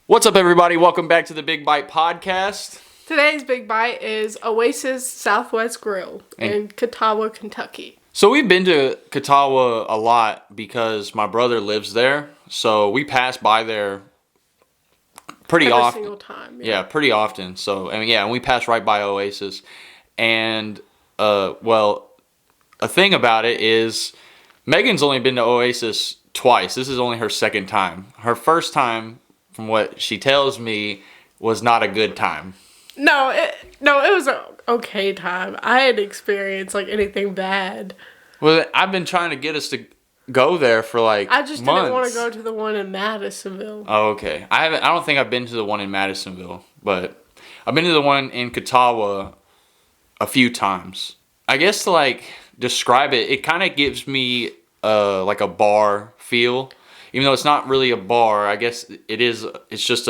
What's up, everybody? Welcome back to the Big Bite Podcast. Today's Big Bite is Oasis Southwest Grill in Kuttawa, Kentucky. So we've been to Kuttawa a lot because my brother lives there. So we pass by there pretty often. Every single time. Yeah, pretty often. So, and we pass right by Oasis. And, a thing about it is Megan's only been to Oasis twice. This is only her second time. Her first time, from what she tells me, was not a good time. No, it was an okay time. I hadn't experienced anything bad. Well, I've been trying to get us to go there for I just months. didn't want to go to the one in Madisonville. Oh, okay. I don't think I've been to the one in Madisonville, but I've been to the one in Kuttawa a few times. I guess to describe it, it kind of gives me a bar feel. Even though it's not really a bar, I guess it is. It's just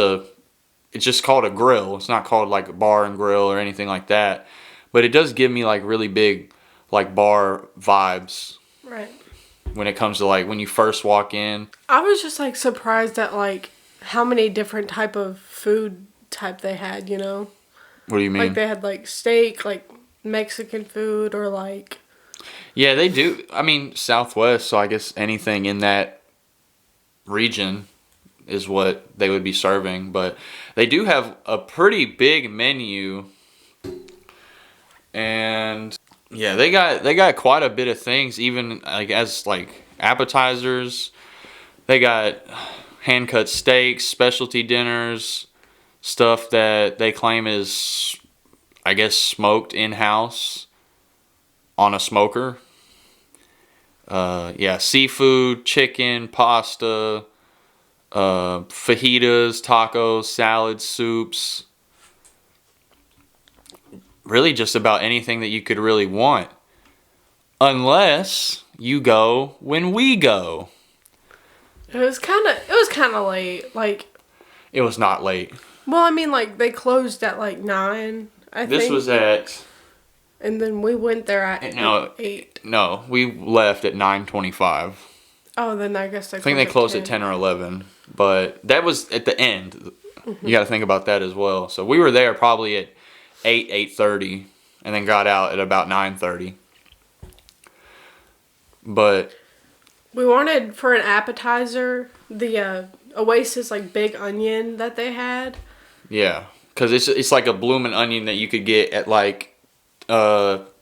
called a grill. It's not called a bar and grill or anything like that. But it does give me really big bar vibes. Right. When it comes to when you first walk in. I was just surprised at how many different type of food type they had, you know? What do you mean? They had steak, Mexican food, or Yeah, they do. I mean, Southwest, so I guess anything in that region is what they would be serving, but they do have a pretty big menu, and yeah, they got quite a bit of things, even as appetizers. They got hand cut steaks, specialty dinners, stuff that they claim is, I guess, smoked in-house on a smoker. Seafood, chicken, pasta, fajitas, tacos, salads, soups. Really just about anything that you could really want. Unless you go when we go. It was kind of late. It was not late. Well, I mean, they closed at 9, I think. This was at... And then we went there at 8. No, we left at 9:25. Oh, then I guess I think they closed at 10 or 11. But that was at the end. Mm-hmm. You got to think about that as well. So we were there probably at 8:30, and then got out at about 9:30. But we wanted, for an appetizer, the Oasis big onion that they had. Yeah, because it's like a bloomin' onion that you could get at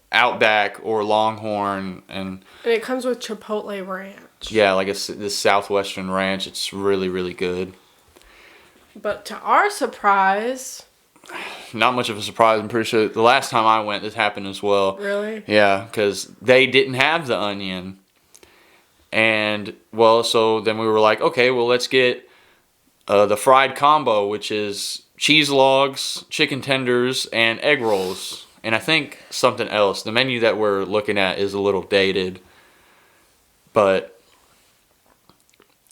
Outback or Longhorn, and it comes with Chipotle ranch. Yeah, this Southwestern ranch. It's really, really good. But to our surprise, not much of a surprise. I'm pretty sure the last time I went, this happened as well. Really? Yeah, because they didn't have the onion, and so then we were like, okay, well, let's get the fried combo, which is cheese logs, chicken tenders, and egg rolls. And I think something else. The menu that we're looking at is a little dated. But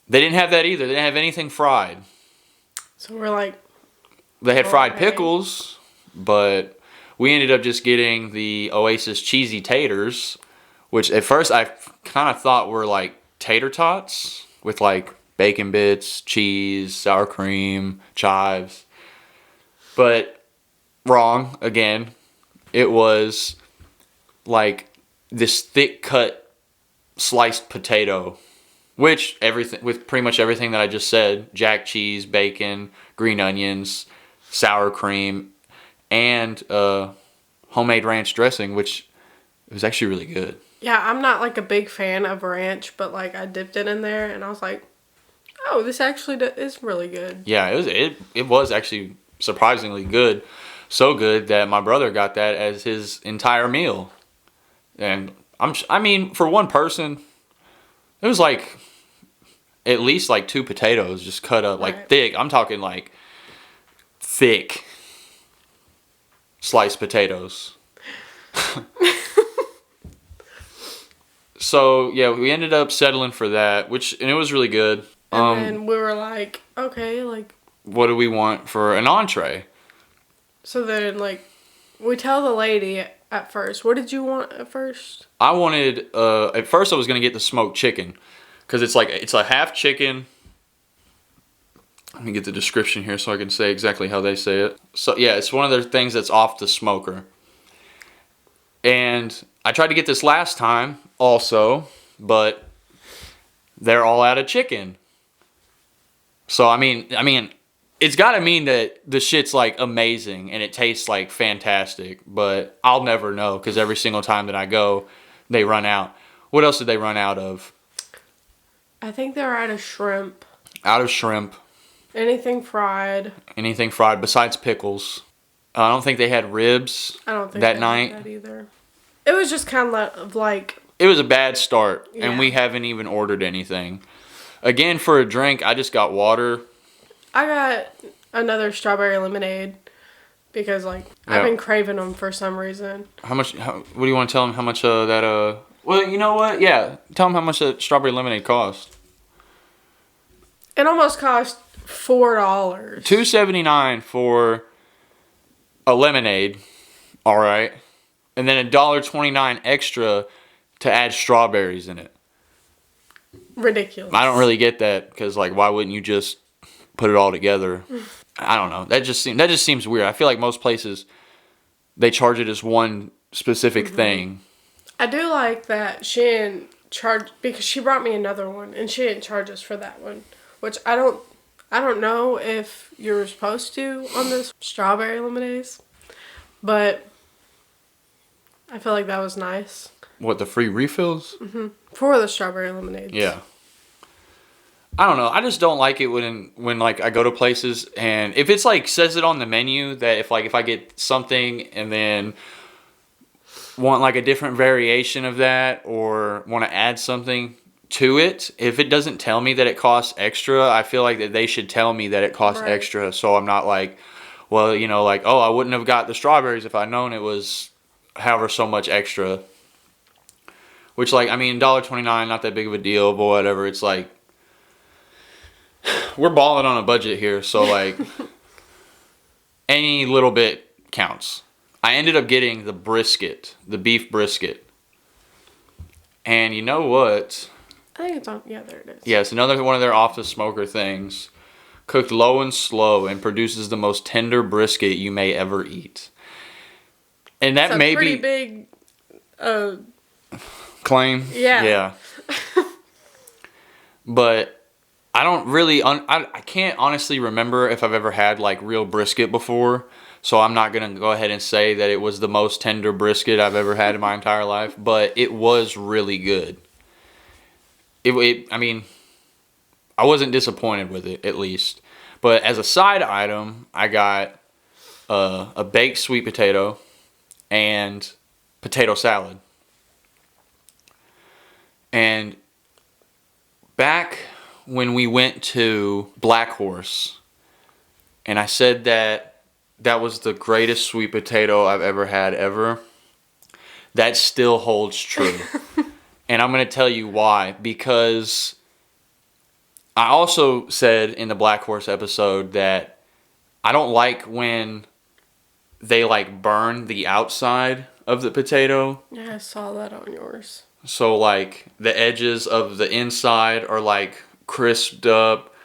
they didn't have that either. They didn't have anything fried. So we're they had fried pickles, but we ended up just getting the Oasis cheesy taters, which at first I kind of thought were tater tots with bacon bits, cheese, sour cream, chives. But wrong again. It was this thick cut sliced potato, with pretty much everything that I just said: jack cheese, bacon, green onions, sour cream, and homemade ranch dressing, which was actually really good. Yeah, I'm not a big fan of ranch, but I dipped it in there and I was like, oh, this actually is really good. Yeah, it was actually surprisingly good. So good that my brother got that as his entire meal. And I mean, for one person, it was at least 2 potatoes just cut up right. Thick. I'm talking thick sliced potatoes. So yeah, we ended up settling for that, and it was really good. And then we were like, okay, what do we want for an entree? So then, we tell the lady at first. What did you want at first? I wanted, at first I was going to get the smoked chicken. Because it's a half chicken, Let me get the description here so I can say exactly how they say it. So yeah, it's one of their things that's off the smoker. And I tried to get this last time also, but they're all out of chicken. So I mean, it's got to mean that the shit's like amazing and it tastes like fantastic, but I'll never know because every single time that I go, they run out. What else did they run out of? I think they're out of shrimp. Out of shrimp. Anything fried. Anything fried besides pickles. I don't think they had ribs. I don't think that they night had that either. It was just kind of like. It was a bad start, Yeah. and we haven't even ordered anything. Again, for a drink, I just got water. I got another strawberry lemonade because I've been craving them for some reason. What do you want to tell them? How much that? Well, you know what? Yeah, tell them how much that strawberry lemonade cost. It almost cost $4. $2.79 for a lemonade. All right, and then $1.29 extra to add strawberries in it. Ridiculous. I don't really get that because why wouldn't you just put it all together? I don't know. That just seems weird. I feel like most places they charge it as one specific thing. I do like that she didn't charge because she brought me another one and she didn't charge us for that one, which I don't know if you're supposed to on this strawberry lemonades, but I feel like that was nice. What, the free refills? Mm-hmm. For the strawberry lemonades. Yeah. I don't know. I just don't like it when I go to places and if it's says it on the menu that if I get something and then want a different variation of that or want to add something to it, if it doesn't tell me that it costs extra, I feel like that they should tell me that it costs extra so I'm not well, oh, I wouldn't have got the strawberries if I'd known it was however so much extra. Which $1.29, not that big of a deal, but whatever. It's we're balling on a budget here, so any little bit counts. I ended up getting the brisket, the beef brisket. And you know what? I think it's on, yeah, there it is. Yeah, it's another one of their off the smoker things. Cooked low and slow and produces the most tender brisket you may ever eat. And that may pretty be big claim. Yeah. But I don't really, I can't honestly remember if I've ever had real brisket before. So I'm not going to go ahead and say that it was the most tender brisket I've ever had in my entire life. But it was really good. I wasn't disappointed with it, at least. But as a side item, I got a baked sweet potato and potato salad. And back when we went to Black Horse, and I said that was the greatest sweet potato I've ever had ever, that still holds true. And I'm going to tell you why. Because I also said in the Black Horse episode that I don't like when they burn the outside of the potato. Yeah, I saw that on yours. So the edges of the inside are crisped up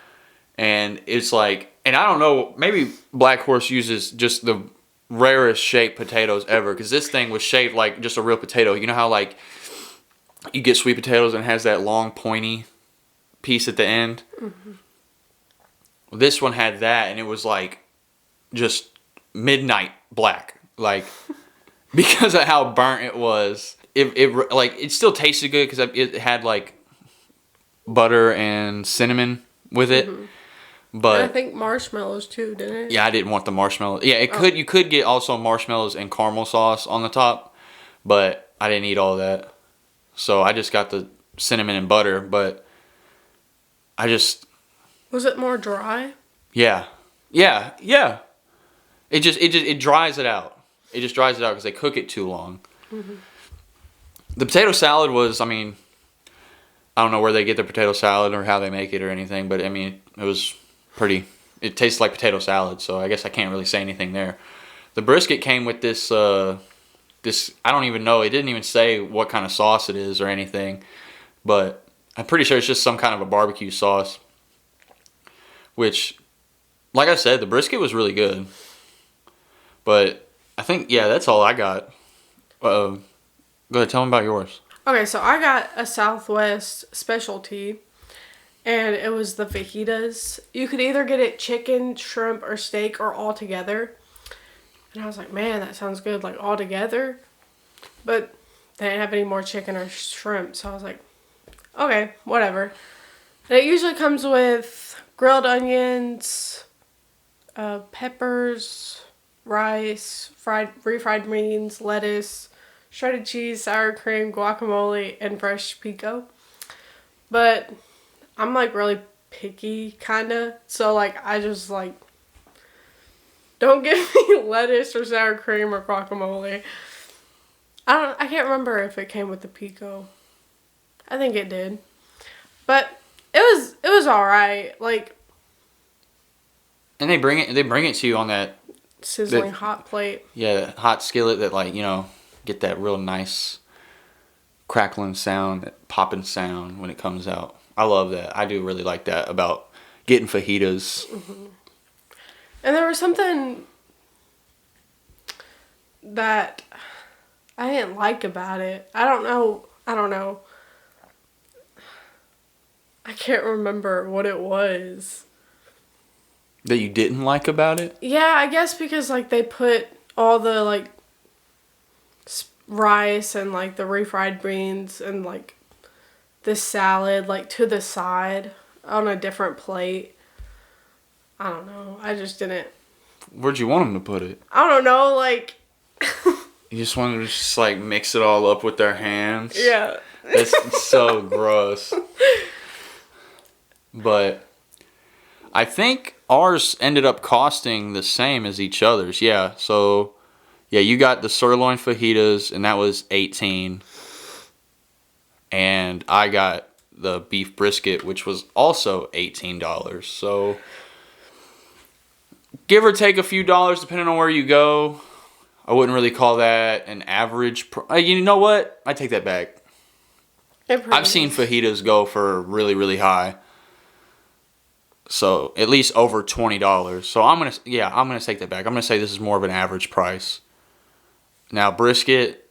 and it's and I don't know, maybe Black Horse uses just the rarest shaped potatoes ever because this thing was shaped like just a real potato. You know how you get sweet potatoes and it has that long pointy piece at the end? Mm-hmm. Well, this one had that and it was just midnight black because of how burnt it was. It still tasted good because it had butter and cinnamon with it. Mm-hmm. But and I think marshmallows too, didn't it? Yeah, I didn't want the marshmallows. Yeah, you could get also marshmallows and caramel sauce on the top, but I didn't eat all that. So I just got the cinnamon and butter, but Was it more dry? Yeah. It dries it out. It just dries it out because they cook it too long. Mm-hmm. The potato salad was, I don't know where they get their potato salad or how they make it or anything, but it was it tastes like potato salad, so I guess I can't really say anything there. The brisket came with this, I don't even know, it didn't even say what kind of sauce it is or anything, but I'm pretty sure it's just some kind of a barbecue sauce, which like I said, the brisket was really good. But I think, yeah, that's all I got. Go ahead, tell me about yours. Okay, so I got a Southwest specialty, and it was the fajitas. You could either get it chicken, shrimp, or steak, or all together. And I was like, man, that sounds good, like all together. But they didn't have any more chicken or shrimp, so I was like, okay, whatever. And it usually comes with grilled onions, peppers, rice, refried beans, lettuce, shredded cheese, sour cream, guacamole, and fresh pico. But I'm like really picky, kinda. So like I just like don't give me lettuce or sour cream or guacamole. I can't remember if it came with the pico. I think it did. But it was alright. Like, And they bring it to you on that sizzling hot plate. yeah, hot skillet that, like, you know, get that real nice crackling sound, that popping sound when it comes out. I love that. I do really like that about getting fajitas. Mm-hmm. And there was something that I didn't like about it. I don't know. I can't remember what it was. That you didn't like about it? Yeah, I guess because like they put all the like rice and like the refried beans and like the salad like to the side on a different plate. I don't know. I just didn't. Where'd you want them to put it? I don't know. Like. You just want them to just like mix it all up with their hands? Yeah. It's so gross. But I think ours ended up costing the same as each other's. Yeah. So, yeah, you got the sirloin fajitas, and that was $18. And I got the beef brisket, which was also $18. So, give or take a few dollars depending on where you go. I wouldn't really call that an average. You know what? I take that back. I've seen fajitas go for really, really high. So at least over $20. So I'm gonna take that back. I'm gonna say this is more of an average price. Now brisket,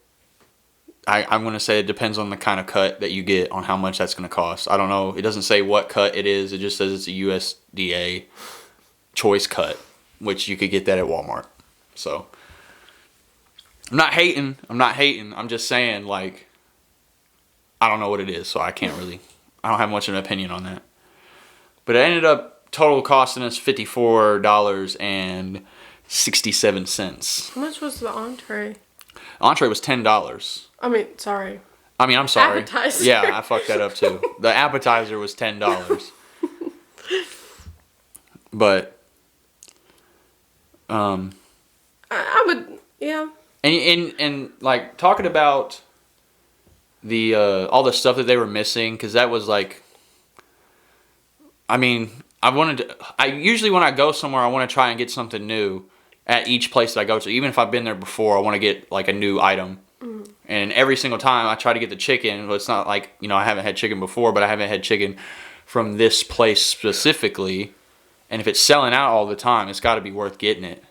I'm gonna say it depends on the kind of cut that you get on how much that's gonna cost. I don't know. It doesn't say what cut it is. It just says it's a USDA choice cut, which you could get that at Walmart. So I'm not hating. I'm just saying, like, I don't know what it is, so I don't have much of an opinion on that. But it ended up total costing us $54.67. How much was the entree? Entree was $10. I'm sorry. Appetizer. Yeah, I fucked that up too. The appetizer was $10. But, I would, yeah. And like talking about the all the stuff that they were missing, because that was like, I mean, I usually when I go somewhere I want to try and get something new at each place that I go to. Even if I've been there before, I want to get like a new item. Mm-hmm. And every single time I try to get the chicken. Well, it's not like, you know, I haven't had chicken before, but I haven't had chicken from this place specifically. And if it's selling out all the time, it's got to be worth getting it.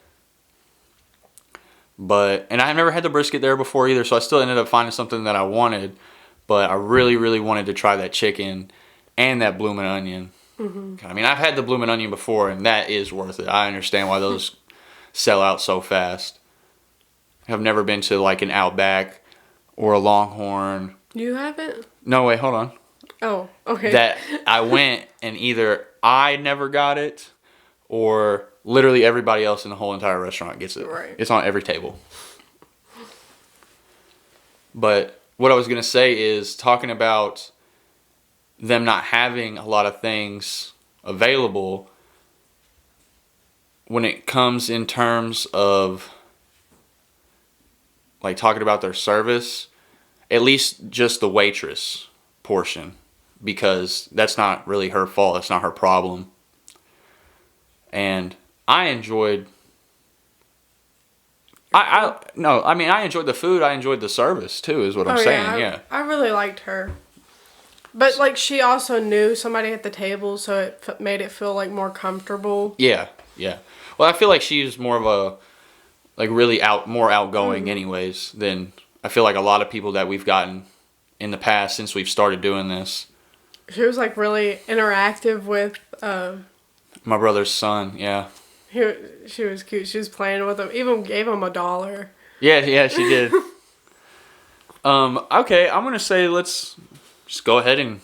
And I've never had the brisket there before either, so I still ended up finding something that I wanted. But I really, really wanted to try that chicken and that bloomin' onion. Mm-hmm. I mean, I've had the bloomin' onion before, and that is worth it. I understand why those sell out so fast. I've never been to like an Outback or a Longhorn. You haven't? No, wait, hold on. Oh, okay. That I went and either I never got it or literally everybody else in the whole entire restaurant gets it. Right. It's on every table. But what I was going to say is talking about them not having a lot of things available when it comes in terms of like talking about their service, at least just the waitress portion, because that's not really her fault. That's not her problem. And I enjoyed I enjoyed the food. I enjoyed the service too, is what I'm saying. Yeah. I really liked her. But like she also knew somebody at the table, so it made it feel like more comfortable. Yeah. Yeah. Well, I feel like she's more of a, like, really more outgoing anyways than I feel like a lot of people that we've gotten in the past since we've started doing this. She was like really interactive with My brother's son, yeah. she was cute. She was playing with him. Even gave him $1. Yeah, she did. Okay, I'm gonna say let's just go ahead and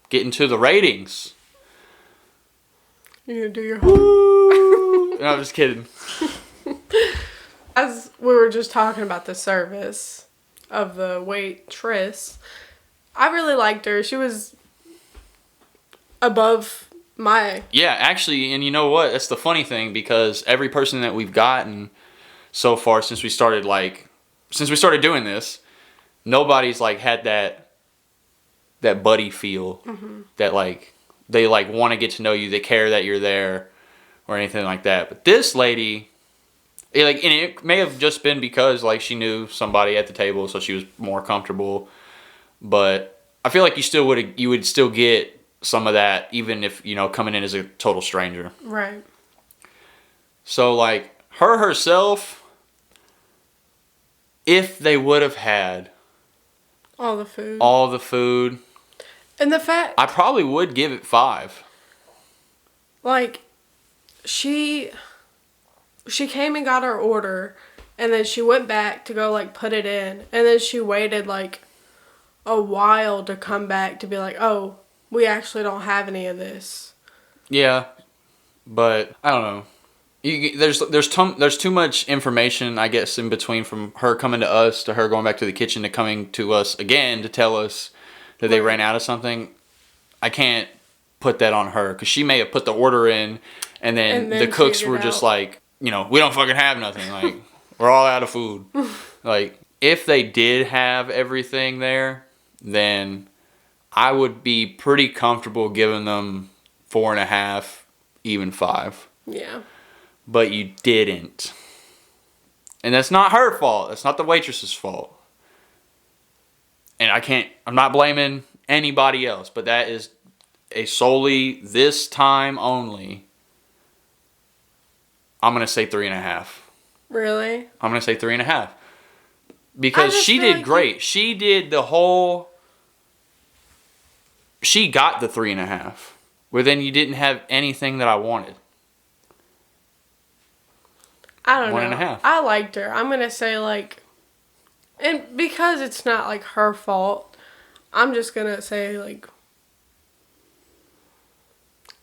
get into the ratings. You gonna do your Woo! No, I'm just kidding. As we were just talking about the service of the waitress, I really liked her. She was above my... Yeah, actually, and you know what? That's the funny thing, because every person that we've gotten so far since we started doing this, nobody's like had that buddy feel, that like they like want to get to know you, they care that you're there or anything like that. But this lady, and it may have just been because like she knew somebody at the table, so she was more comfortable. But I feel like you would still get some of that even if, coming in as a total stranger. Right. So like her herself, if they would have had all the food, and the fact, I probably would give it 5. like, she came and got our order, and then she went back to go like put it in, and then she waited like a while to come back to be like, oh, we actually don't have any of this. Yeah, but I don't know. There's too much information, I guess, in between, from her coming to us to her going back to the kitchen to coming to us again to tell us that they ran out of something. I can't put that on her, because she may have put the order in and then the cooks were just like, we don't fucking have nothing. Like, we're all out of food. Like, if they did have everything there, then I would be pretty comfortable giving them 4.5, even 5. Yeah. But you didn't. And that's not her fault. That's not the waitress's fault. And I'm not blaming anybody else, but that is a solely this time only. I'm going to say 3.5. Really? I'm going to say 3.5. Because she did like great. She got the 3.5. Where then you didn't have anything that I wanted. I don't know. 1.5. I liked her. I'm going to say like, and because it's not like her fault, I'm just going to say like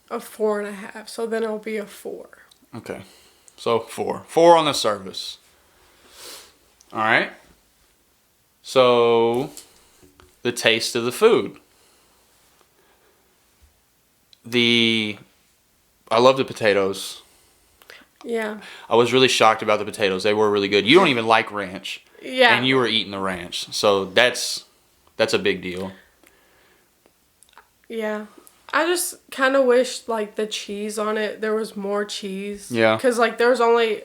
a 4.5. So then it'll be a 4. Okay. So 4. 4 on the service. All right. So the taste of the food. I love the potatoes. Yeah. I was really shocked about the potatoes. They were really good. You don't even like ranch. Yeah. And you were eating the ranch. So that's a big deal. Yeah. I just kind of wished like the cheese on it, there was more cheese. Yeah. Because like there was only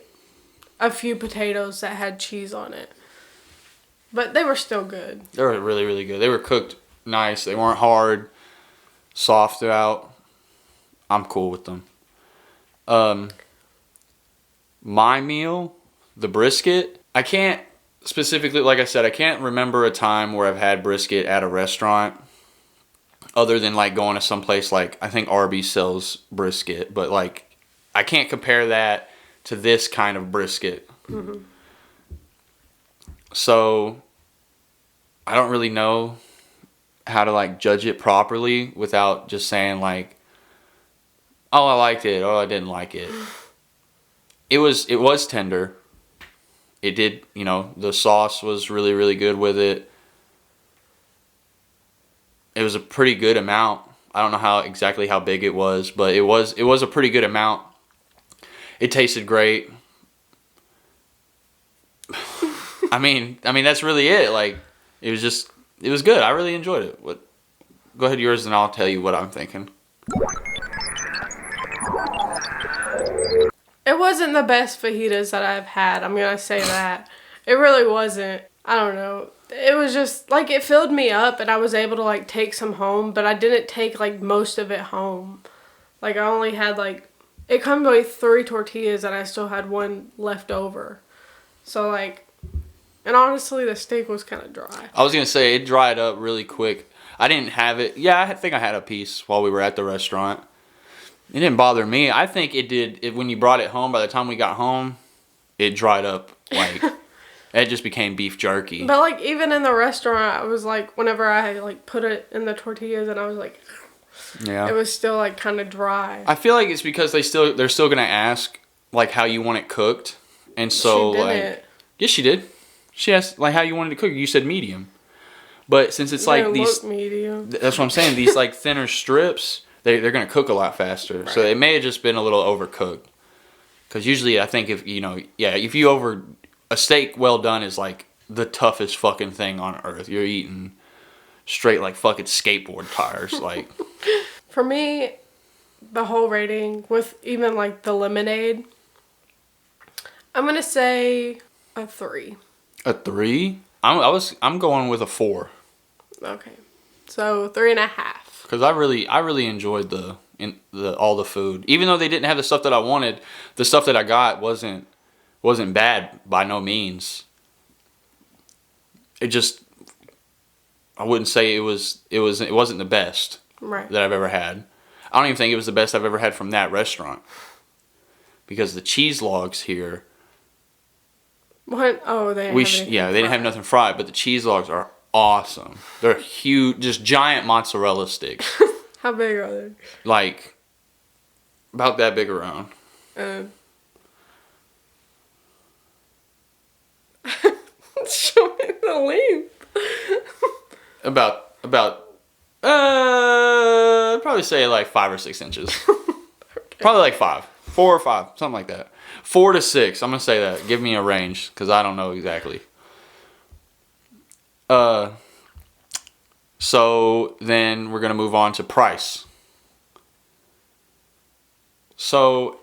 a few potatoes that had cheese on it. But they were still good. They were really, really good. They were cooked nice. They weren't hard, soft throughout. I'm cool with them. My meal, the brisket, I can't specifically, like I said, I can't remember a time where I've had brisket at a restaurant other than like going to some place like, I think Arby's sells brisket, but like I can't compare that to this kind of brisket. Mm-hmm. So I don't really know how to like judge it properly without just saying like, oh, I liked it, or I didn't like it. It was tender. It did, the sauce was really, really good with it. It was a pretty good amount. I don't know exactly how big it was, but it was a pretty good amount. It tasted great. I mean that's really it. Like, it was good. I really enjoyed it. Go ahead yours and I'll tell you what I'm thinking. It wasn't the best fajitas that I've had. I'm going to say that. It really wasn't. I don't know. It was just, like, it filled me up and I was able to, like, take some home, but I didn't take, like, most of it home. Like, I only had, like, it comes with 3 tortillas and I still had one left over. So like, and honestly, the steak was kind of dry. I was gonna say it dried up really quick. I didn't have it. Yeah, I think I had a piece while we were at the restaurant. It didn't bother me. I think it did. When you brought it home, by the time we got home, it dried up. Like, it just became beef jerky. But like, even in the restaurant, I was like, whenever I like put it in the tortillas and I was like, yeah, it was still like kind of dry. I feel like it's because they're still gonna ask like how you want it cooked, and so She like, didn't. yes, she did. She asked like how you wanted it cooked. You said medium, but since it's like these, medium. that's what I'm saying. These like thinner strips, they're gonna cook a lot faster. Right. So it may have just been a little overcooked. Because usually I think if a steak well done is like the toughest fucking thing on earth. You're eating straight like fucking skateboard tires. Like, for me, the whole rating with even like the lemonade, I'm gonna say a 3. A 3? I'm going with a 4. Okay, so 3.5. Because I really enjoyed all the food. Even though they didn't have the stuff that I wanted, the stuff that I got wasn't bad by no means. It just, I wouldn't say it wasn't the best that I've ever had. I don't even think it was the best I've ever had from that restaurant. Because the cheese logs here. What? Oh, they didn't have nothing fried, but the cheese logs are awesome. They're huge, just giant mozzarella sticks. How big are they? Like, about that big around. Show me the length. About probably say like 5 or 6 inches. Okay. Probably like 5, 4 or 5, something like that. 4 to 6. I'm gonna say that. Give me a range because I don't know exactly. So then we're gonna move on to price. So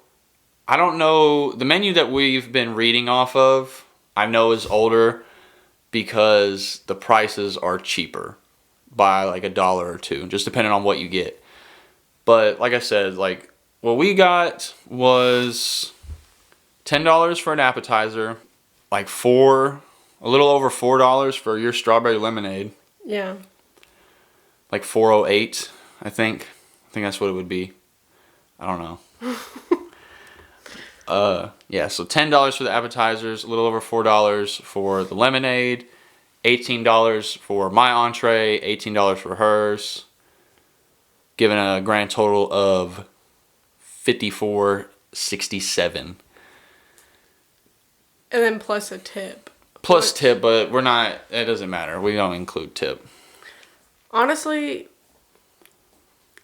I don't know, the menu that we've been reading off of, I know is older because the prices are cheaper by like $1 or $2, just depending on what you get. But like I said, like what we got was $10 for an appetizer, like a little over $4 for your strawberry lemonade. Yeah. Like $4.08, I think. I think that's what it would be. I don't know. Yeah, so $10 for the appetizers, a little over $4 for the lemonade, $18 for my entree, $18 for hers, giving a grand total of $54.67. And then plus a tip. Plus tip, but it doesn't matter. We don't include tip. Honestly,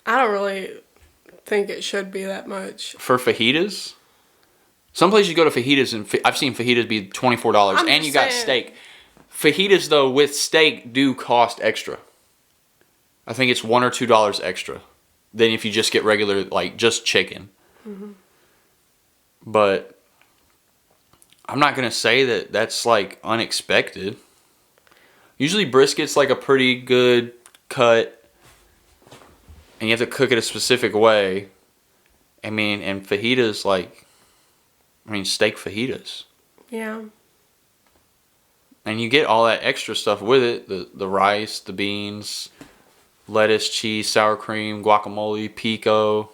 I don't really think it should be that much. For fajitas? Some places you go to fajitas and I've seen fajitas be $24 and you got steak. Fajitas though with steak do cost extra. I think it's $1 or $2 extra than if you just get regular like just chicken. Mm-hmm. But I'm not gonna say that that's like unexpected. Usually brisket's like a pretty good cut, and you have to cook it a specific way. I mean, and fajitas steak fajitas. Yeah. And you get all that extra stuff with it: the rice, the beans, lettuce, cheese, sour cream, guacamole, pico,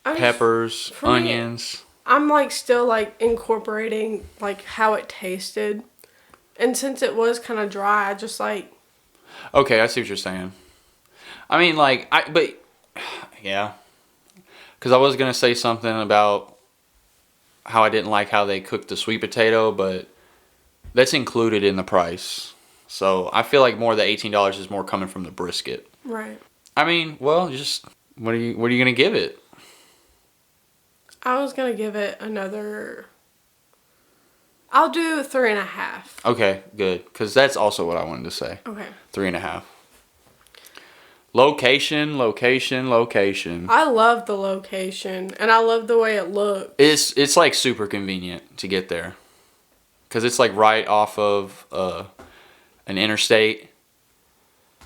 peppers, onions. I'm like still like incorporating like how it tasted, and since it was kind of dry, I just like. Okay, I see what you're saying. I mean, yeah, because I was gonna say something about how I didn't like how they cooked the sweet potato, but that's included in the price. So I feel like more of the $18 is more coming from the brisket. Right. I mean, well, just what are you gonna give it? I was gonna give it another. I'll do 3.5. Okay, good, because that's also what I wanted to say. Okay. 3.5. Location. I love the location, and I love the way it looks. It's like super convenient to get there, because it's like right off of an interstate,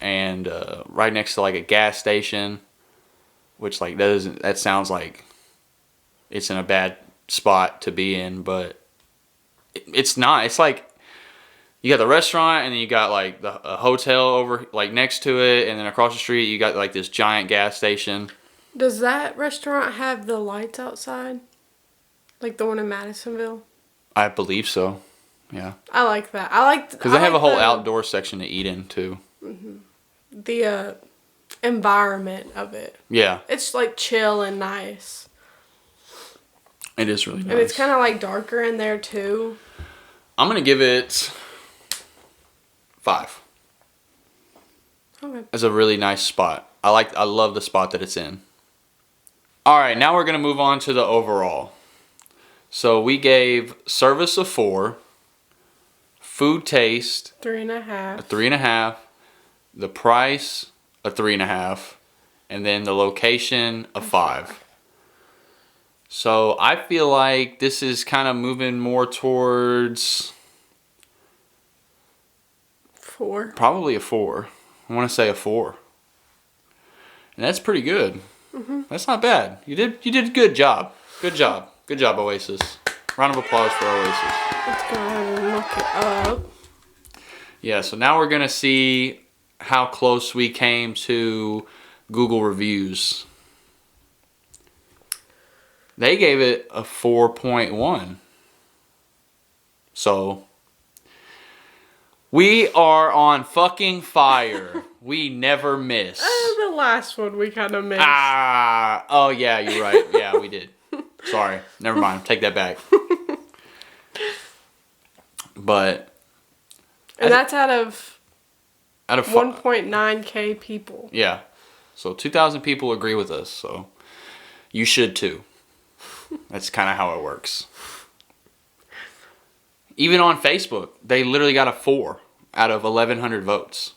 and right next to like a gas station, which like that sounds like it's in a bad spot to be in, but it's not. It's like you got the restaurant and then you got like a hotel over like next to it, and then across the street you got like this giant gas station. Does that restaurant have the lights outside? Like the one in Madisonville? I believe so. Yeah. I like that. I like because they have a whole outdoor section to eat in too. The environment of it. Yeah. It's like chill and nice. It is really nice. And it's kind of like darker in there too. I'm gonna give it 5. Okay. It's a really nice spot. I love the spot that it's in. All right, now we're gonna move on to the overall. So we gave service a 4, food taste 3.5, a 3.5, the price a 3.5, and then the location a 5. So I feel like this is kind of moving more towards 4. probably a 4. I want to say a 4, and that's pretty good. That's not bad. You did a good job. Good job, Oasis. Round of applause for Oasis. Let's go ahead and look it up. Yeah. So now we're gonna see how close we came to Google reviews. They gave it a 4.1. So we are on fucking fire. We never miss. The last one we kind of missed. Oh yeah, you're right. Yeah, we did. Sorry. Never mind. Take that back. But And that's out of out of 1.9K people. Yeah. So 2,000 people agree with us. So you should too. That's kind of how it works. Even on Facebook, they literally got a 4 out of 1,100 votes.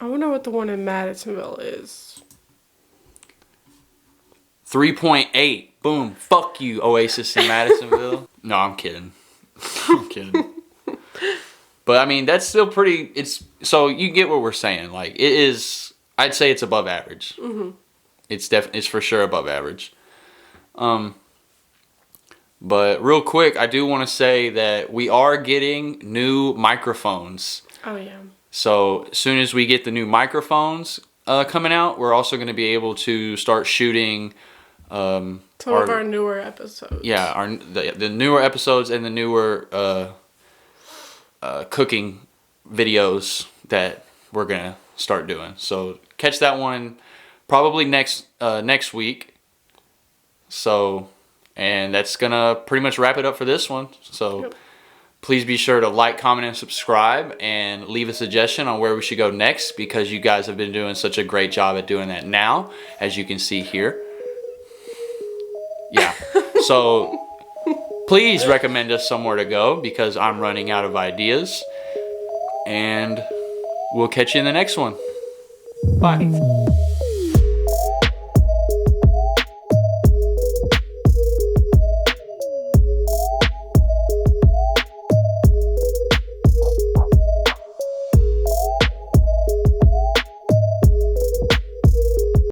I wonder what the one in Madisonville is. 3.8. Boom. Fuck you, Oasis in Madisonville. No, I'm kidding. I'm kidding. But I mean, that's still pretty. So you get what we're saying. Like it is. I'd say it's above average. Mm-hmm. It's for sure above average. But real quick, I do want to say that we are getting new microphones. Oh yeah. So as soon as we get the new microphones coming out, we're also going to be able to start shooting some of our newer episodes. Yeah, the newer episodes and the newer cooking videos that we're going to start doing. So catch that one probably next week. So, and that's going to pretty much wrap it up for this one. So yep. Please be sure to like, comment, and subscribe, and leave a suggestion on where we should go next, because you guys have been doing such a great job at doing that now, as you can see here. Yeah. So please recommend us somewhere to go, because I'm running out of ideas. And we'll catch you in the next one. Bye.